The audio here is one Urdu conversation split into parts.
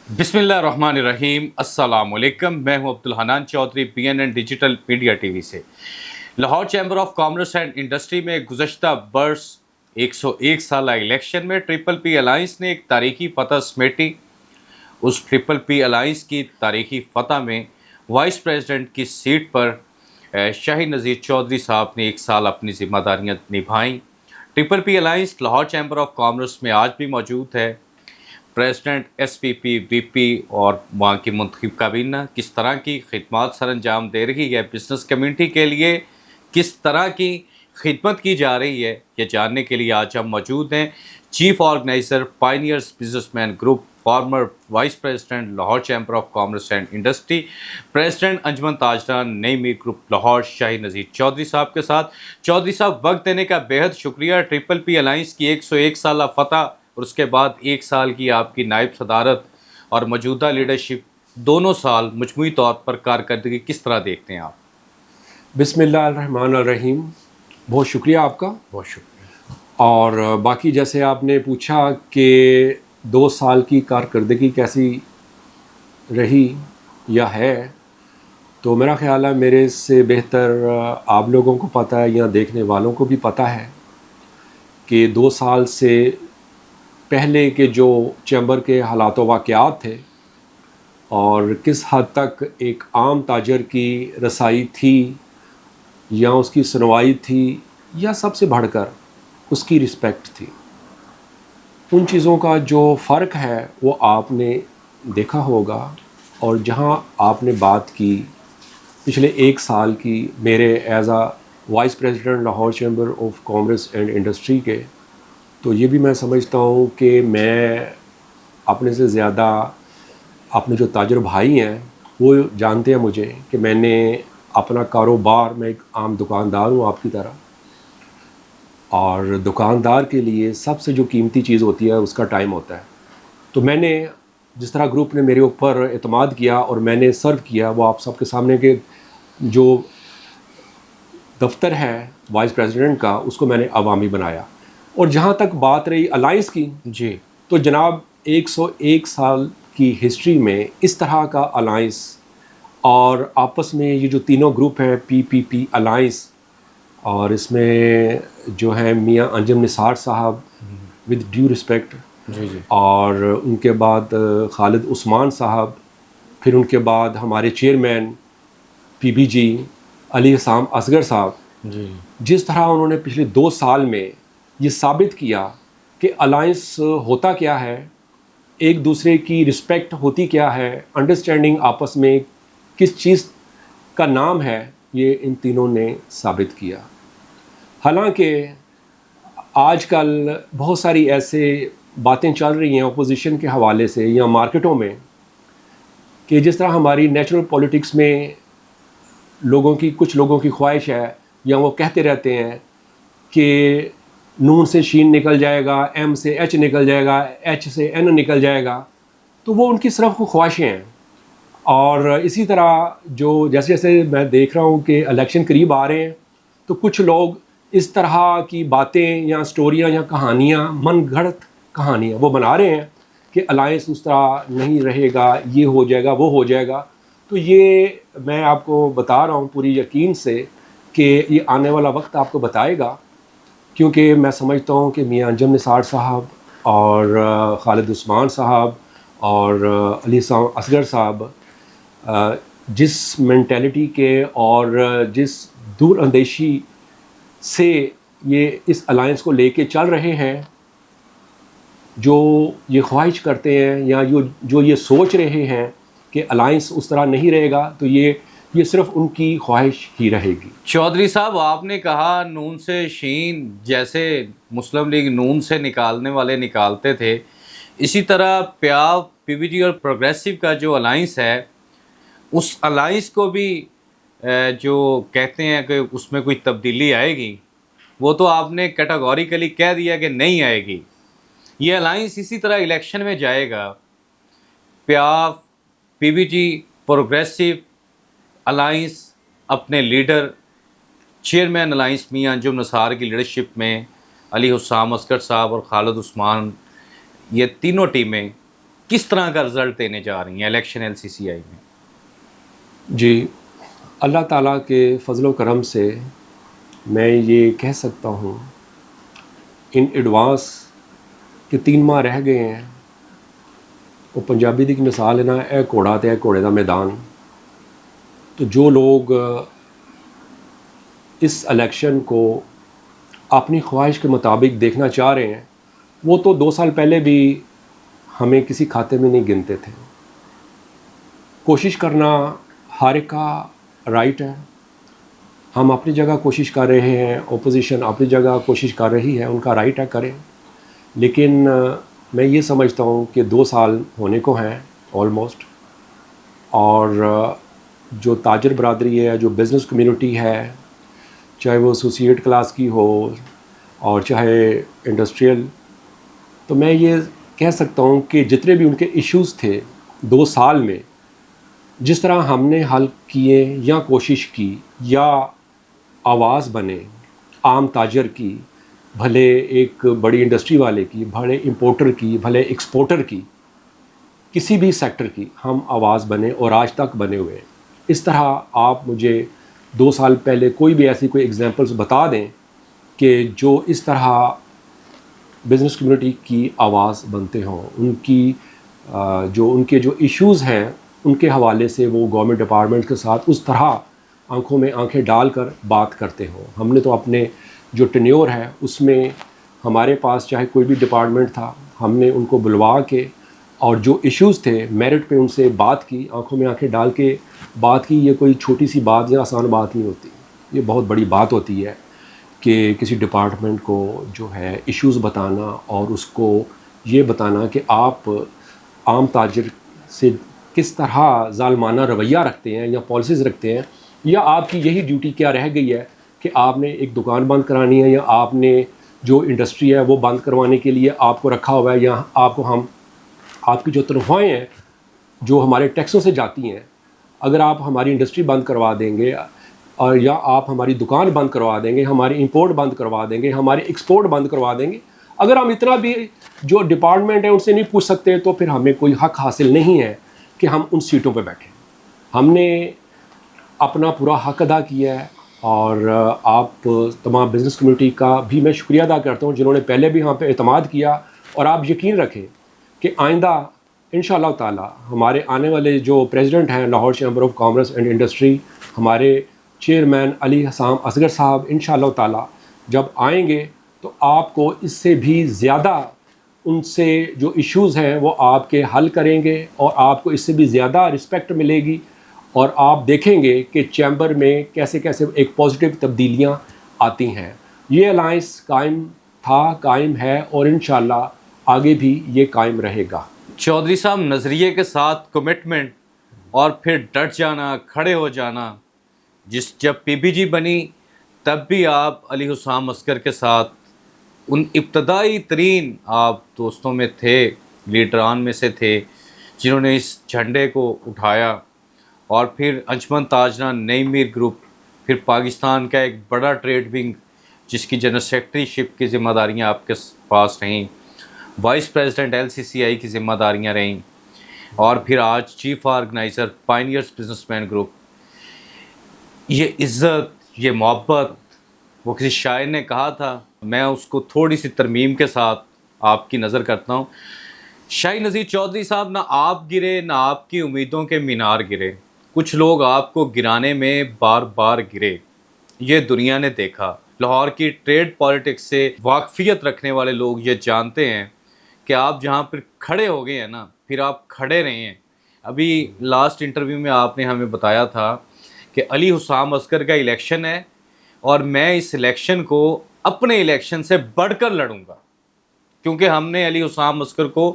بسم اللہ الرحمن الرحیم۔ السلام علیکم، میں ہوں Abdul Hannan Chaudhry, BNN digital media T V سے۔ Lahore chamber of commerce and industry میں گزشتہ برس 101 سالہ الیکشن میں ٹرپل پی الائنس نے ایک تاریخی فتح سمیٹی۔ اس ٹرپل پی الائنس کی تاریخی فتح میں وائس پریزیڈنٹ کی سیٹ پر شاہی نذیر چودھری صاحب نے 1 سال اپنی ذمہ داریاں نبھائیں۔ Triple P alliance Lahore chamber of commerce میں آج بھی موجود ہے۔ پریزیڈنٹ، SPP، VP اور وہاں کی منتخب کابینہ کس طرح کی خدمات سر انجام دے رہی ہے، بزنس کمیونٹی کے لیے کس طرح کی خدمت کی جا رہی ہے، یہ جاننے کے لیے آج ہم موجود ہیں chief organiser, pioneers business man group, former vice president Lahore chamber of commerce and industry, president Anjuman Tajiran نئی میر گروپ لاہور، شاہی نذیر چودھری صاحب کے ساتھ۔ چودھری صاحب، وقت دینے کا بےحد شکریہ۔ ٹرپل پی الائنس کی 101 سالہ فتح اور اس کے بعد 1 سال کی آپ کی نائب صدارت اور موجودہ لیڈرشپ، دونوں سال مجموعی طور پر کارکردگی کس طرح دیکھتے ہیں آپ؟ بسم اللہ الرحمن الرحیم۔ بہت شکریہ آپ کا۔ بہت شکریہ۔ اور باقی جیسے آپ نے پوچھا کہ 2 سال کی کارکردگی کیسی رہی یا ہے، تو میرا خیال ہے میرے سے بہتر آپ لوگوں کو پتہ ہے یا دیکھنے والوں کو بھی پتہ ہے کہ 2 سال سے پہلے کے جو چیمبر کے حالات و واقعات تھے اور کس حد تک ایک عام تاجر کی رسائی تھی یا اس کی سنوائی تھی یا سب سے بڑھ کر اس کی رسپیکٹ تھی، ان چیزوں کا جو فرق ہے وہ آپ نے دیکھا ہوگا۔ اور جہاں آپ نے بات کی پچھلے 1 سال کی میرے as a voice president Lahore chamber of commerce and industry کے، تو یہ بھی میں سمجھتا ہوں کہ میں اپنے سے زیادہ اپنے جو تاجر بھائی ہیں وہ جانتے ہیں مجھے کہ میں نے اپنا کاروبار، میں ایک عام دکاندار ہوں آپ کی طرح، اور دکاندار کے لیے سب سے جو قیمتی چیز ہوتی ہے اس کا ٹائم ہوتا ہے۔ تو میں نے جس طرح گروپ نے میرے اوپر اعتماد کیا اور میں نے سرو کیا، وہ آپ سب کے سامنے کہ جو دفتر ہے وائس پریزیڈنٹ کا، اس کو میں نے عوامی بنایا۔ اور جہاں تک بات رہی الائنس کی، جی، تو جناب 101 سال کی ہسٹری میں اس طرح کا الائنس اور آپس میں یہ جو تینوں گروپ ہیں PPP الائنس، اور اس میں جو ہیں میاں انجم نثار صاحب ود ڈیو رسپیکٹ، جی جی، اور ان کے بعد خالد عثمان صاحب، پھر ان کے بعد ہمارے چیئرمین PBG علی حسام اصغر صاحب، جی جس طرح انہوں نے پچھلے 2 سال میں یہ ثابت کیا کہ الائنس ہوتا کیا ہے، ایک دوسرے کی رسپیکٹ ہوتی کیا ہے، انڈرسٹینڈنگ آپس میں کس چیز کا نام ہے، یہ ان تینوں نے ثابت کیا۔ حالانکہ آج کل بہت ساری ایسے باتیں چل رہی ہیں اپوزیشن کے حوالے سے یا مارکیٹوں میں، کہ جس طرح ہماری نیچرل پولیٹکس میں کچھ لوگوں کی خواہش ہے یا وہ کہتے رہتے ہیں کہ نون سے شین نکل جائے گا، M سے H نکل جائے گا، H سے N نکل جائے گا، تو وہ ان کی صرف خواہشیں ہیں۔ اور اسی طرح جیسے جیسے میں دیکھ رہا ہوں کہ الیکشن قریب آ رہے ہیں، تو کچھ لوگ اس طرح کی باتیں یا سٹوریاں یا کہانیاں، من گھڑت کہانیاں وہ بنا رہے ہیں کہ الائنس اس طرح نہیں رہے گا، یہ ہو جائے گا، وہ ہو جائے گا۔ تو یہ میں آپ کو بتا رہا ہوں پوری یقین سے کہ یہ آنے والا وقت آپ کو بتائے گا، کیونکہ میں سمجھتا ہوں کہ میاں انجم نثار صاحب اور خالد عثمان صاحب اور علی حسام اصغر صاحب جس مینٹیلٹی کے اور جس دور اندیشی سے یہ اس الائنس کو لے کے چل رہے ہیں، جو یہ خواہش کرتے ہیں یا جو یہ سوچ رہے ہیں کہ الائنس اس طرح نہیں رہے گا، تو یہ صرف ان کی خواہش ہی رہے گی۔ چودھری صاحب، آپ نے کہا نون سے شین، جیسے مسلم لیگ نون سے نکالنے والے نکالتے تھے، اسی طرح پیاو، PBG اور پروگریسو کا جو الائنس ہے، اس الائنس کو بھی جو کہتے ہیں کہ اس میں کوئی تبدیلی آئے گی، وہ تو آپ نے کیٹاگوریکلی کہہ دیا کہ نہیں آئے گی۔ یہ الائنس اسی طرح الیکشن میں جائے گا۔ پیاو، PBG، پروگریسو الائنس اپنے لیڈر چیئرمین الائنس میاں انجم نثار کی لیڈرشپ میں، علی حسام اصغر صاحب اور خالد عثمان، یہ تینوں ٹیمیں کس طرح کا رزلٹ دینے جا رہی ہیں الیکشن LCCI میں؟ جی، اللہ تعالیٰ کے فضل و کرم سے میں یہ کہہ سکتا ہوں ان ایڈوانس کہ 3 ماہ رہ گئے ہیں. وہ پنجابی دی مثال ہے نا، اے گھوڑا تے اے گھوڑے دا میدان. تو جو لوگ اس الیکشن کو اپنی خواہش کے مطابق دیکھنا چاہ رہے ہیں، وہ تو 2 سال پہلے بھی ہمیں کسی کھاتے میں نہیں گنتے تھے. کوشش کرنا ہر ایک کا رائٹ ہے. ہم اپنی جگہ کوشش کر رہے ہیں، اپوزیشن اپنی جگہ کوشش کر رہی ہے، ان کا رائٹ ہے، کریں. لیکن میں یہ سمجھتا ہوں کہ 2 سال ہونے کو ہیں آلموسٹ، اور جو تاجر برادری ہے، جو بزنس کمیونٹی ہے، چاہے وہ ایسوسیٹ کلاس کی ہو اور چاہے انڈسٹریل، تو میں یہ کہہ سکتا ہوں کہ جتنے بھی ان کے ایشوز تھے 2 سال میں، جس طرح ہم نے حل کیے یا کوشش کی یا آواز بنے عام تاجر کی، بھلے ایک بڑی انڈسٹری والے کی، بھلے امپورٹر کی، بھلے ایکسپورٹر کی، کسی بھی سیکٹر کی ہم آواز بنے اور آج تک بنے ہوئے. اس طرح آپ مجھے 2 سال پہلے کوئی بھی ایسی کوئی ایگزامپلس بتا دیں کہ جو اس طرح بزنس کمیونٹی کی آواز بنتے ہوں، ان کی ان کے جو ایشوز ہیں ان کے حوالے سے وہ گورنمنٹ ڈپارٹمنٹ کے ساتھ اس طرح آنکھوں میں آنکھیں ڈال کر بات کرتے ہوں. ہم نے تو اپنے جو ٹینیور ہے اس میں ہمارے پاس چاہے کوئی بھی ڈپارٹمنٹ تھا، ہم نے ان کو بلوا کے اور جو ایشوز تھے میرٹ پہ ان سے بات کی، آنکھوں میں آنکھیں ڈال کے بات کی. یہ کوئی چھوٹی سی بات یا آسان بات نہیں ہوتی، یہ بہت بڑی بات ہوتی ہے کہ کسی ڈپارٹمنٹ کو جو ہے ایشوز بتانا اور اس کو یہ بتانا کہ آپ عام تاجر سے کس طرح ظالمانہ رویہ رکھتے ہیں یا پالیسیز رکھتے ہیں، یا آپ کی یہی ڈیوٹی کیا رہ گئی ہے کہ آپ نے ایک دکان بند کرانی ہے، یا آپ نے جو انڈسٹری ہے وہ بند کروانے کے لیے آپ کو رکھا ہوا ہے، یا آپ کی جو تنخواہیں ہیں جو ہمارے ٹیکسوں سے جاتی ہیں، اگر آپ ہماری انڈسٹری بند کروا دیں گے اور یا آپ ہماری دکان بند کروا دیں گے، ہماری امپورٹ بند کروا دیں گے، ہماری ایکسپورٹ بند کروا دیں گے، اگر ہم اتنا بھی جو ڈپارٹمنٹ ہے ان سے نہیں پوچھ سکتے تو پھر ہمیں کوئی حق حاصل نہیں ہے کہ ہم ان سیٹوں پہ بیٹھیں. ہم نے اپنا پورا حق ادا کیا ہے، اور آپ تمام بزنس کمیونٹی کا بھی میں شکریہ ادا کرتا ہوں جنہوں نے پہلے بھی ہم پہ اعتماد کیا. اور آپ یقین رکھیں کہ آئندہ انشاءاللہ تعالی ہمارے آنے والے جو پریزیڈنٹ ہیں Lahore chamber of commerce and industry, ہمارے چیئرمین علی حسام اصغر صاحب، انشاءاللہ تعالی جب آئیں گے تو آپ کو اس سے بھی زیادہ ان سے جو ایشوز ہیں وہ آپ کے حل کریں گے، اور آپ کو اس سے بھی زیادہ رسپیکٹ ملے گی، اور آپ دیکھیں گے کہ چیمبر میں کیسے کیسے ایک پازیٹیو تبدیلیاں آتی ہیں. یہ الائنس قائم تھا، قائم ہے، اور انشاءاللہ آگے بھی یہ قائم رہے گا. چودھری صاحب، نظریے کے ساتھ کمٹمنٹ اور پھر ڈٹ جانا، کھڑے ہو جانا. جب PBG بنی تب بھی آپ علی حسام اصغر کے ساتھ ان ابتدائی ترین آپ دوستوں میں تھے، لیڈران میں سے تھے جنہوں نے اس جھنڈے کو اٹھایا. اور پھر انجمن تاجرہ نئی میر گروپ، پھر پاکستان کا ایک بڑا ٹریڈ ونگ جس کی جنرل سیکرٹری شپ کی ذمہ داریاں آپ کے پاس رہیں، وائس پریزیڈنٹ LCCI کی ذمہ داریاں رہیں، اور پھر آج chief organiser pioneers business man group. یہ عزت، یہ محبت، وہ کسی شاعر نے کہا تھا، میں اس کو تھوڑی سی ترمیم کے ساتھ آپ کی نظر کرتا ہوں. شاہی نذیر چودھری صاحب، نہ آپ گرے نہ آپ کی امیدوں کے مینار گرے. کچھ لوگ آپ کو گرانے میں بار بار گرے، یہ دنیا نے دیکھا. لاہور کی ٹریڈ پالیٹکس سے واقفیت رکھنے والے لوگ یہ جانتے ہیں کہ آپ جہاں پر کھڑے ہو گئے ہیں نا، پھر آپ کھڑے رہے ہیں. ابھی لاسٹ انٹرویو میں آپ نے ہمیں بتایا تھا کہ علی حسام اصغر کا الیکشن ہے اور میں اس الیکشن کو اپنے الیکشن سے بڑھ کر لڑوں گا، کیونکہ ہم نے علی حسام اصغر کو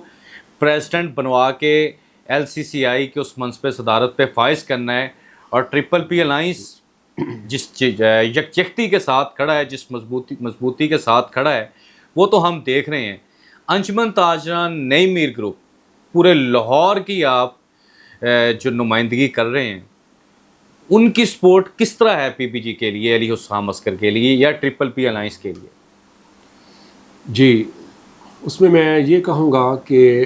پریزیڈنٹ بنوا کے LCCI کے اس منصب صدارت پہ فائز کرنا ہے. اور PPP الائنس جس یکجہتی کے ساتھ کھڑا ہے، جس مضبوطی کے ساتھ کھڑا ہے، وہ تو ہم دیکھ رہے ہیں. انجمن تاجران نئی میر گروپ، پورے لاہور کی آپ جو نمائندگی کر رہے ہیں، ان کی سپورٹ کس طرح ہے PPG کے لیے، علی حسام اصغر کے لیے، یا PPP الائنس کے لیے؟ جی، اس میں یہ کہوں گا کہ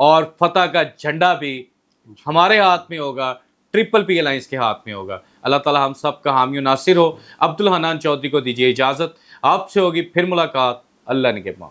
اور فتح کا جھنڈا بھی ہمارے ہاتھ میں ہوگا، ٹرپل پی الائنس کے ہاتھ میں ہوگا۔ اللہ تعالیٰ ہم سب کا حامی و ناصر ہو۔ عبدالحنان چودھری کو دیجیے اجازت، آپ سے ہوگی پھر ملاقات، اللہ نگہبان۔